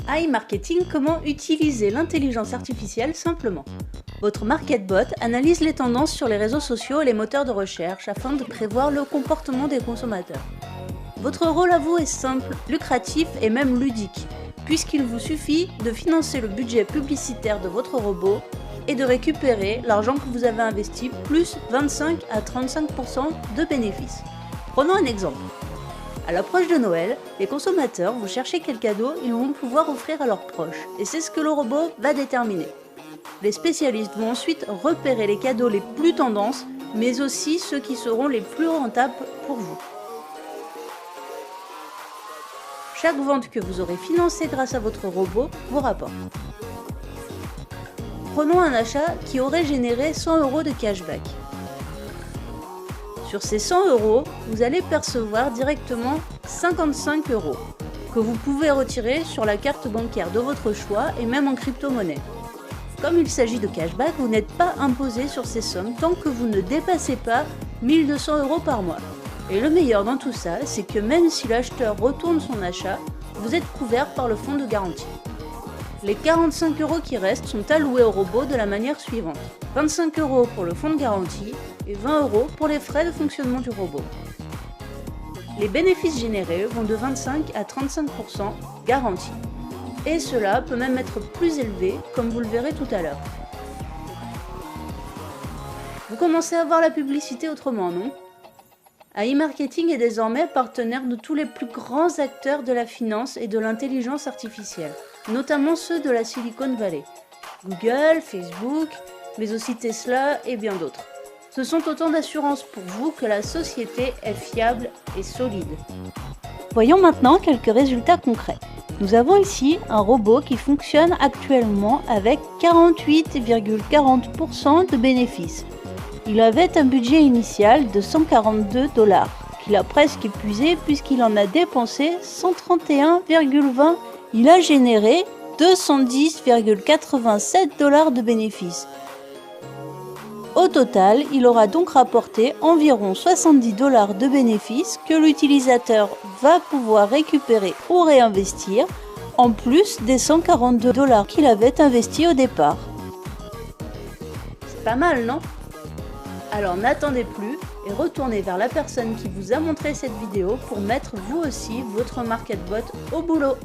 iMarketing, comment utiliser l'intelligence artificielle simplement. Votre MarketBot analyse les tendances sur les réseaux sociaux et les moteurs de recherche afin de prévoir le comportement des consommateurs. Votre rôle à vous est simple, lucratif et même ludique, puisqu'il vous suffit de financer le budget publicitaire de votre robot et de récupérer l'argent que vous avez investi plus 25 à 35% de bénéfices. Prenons un exemple. À l'approche de Noël, les consommateurs vont chercher quel cadeau ils vont pouvoir offrir à leurs proches, et c'est ce que le robot va déterminer. Les spécialistes vont ensuite repérer les cadeaux les plus tendances, mais aussi ceux qui seront les plus rentables pour vous. Chaque vente que vous aurez financée grâce à votre robot vous rapporte. Prenons un achat qui aurait généré 100 € de cashback. Sur ces 100 €, vous allez percevoir directement 55 € que vous pouvez retirer sur la carte bancaire de votre choix et même en crypto-monnaie. Comme il s'agit de cashback, vous n'êtes pas imposé sur ces sommes tant que vous ne dépassez pas 1200 € par mois. Et le meilleur dans tout ça, c'est que même si l'acheteur retourne son achat, vous êtes couvert par le fonds de garantie. Les 45 € qui restent sont alloués au robot de la manière suivante. 25 € pour le fonds de garantie et 20 € pour les frais de fonctionnement du robot. Les bénéfices générés vont de 25 à 35% garantis. Et cela peut même être plus élevé, comme vous le verrez tout à l'heure. Vous commencez à voir la publicité autrement, non ? iMarketing est désormais partenaire de tous les plus grands acteurs de la finance et de l'intelligence artificielle, notamment ceux de la Silicon Valley. Google, Facebook, mais aussi Tesla et bien d'autres. Ce sont autant d'assurances pour vous que la société est fiable et solide. Voyons maintenant quelques résultats concrets. Nous avons ici un robot qui fonctionne actuellement avec 48,40% de bénéfices. Il avait un budget initial de 142 $, qu'il a presque épuisé puisqu'il en a dépensé 131,20 $. Il a généré 210,87 $ de bénéfices. Au total, il aura donc rapporté environ 70 $ de bénéfices que l'utilisateur va pouvoir récupérer ou réinvestir, en plus des 142 $ qu'il avait investis au départ. C'est pas mal, non ? Alors n'attendez plus et retournez vers la personne qui vous a montré cette vidéo pour mettre vous aussi votre MarketBot au boulot.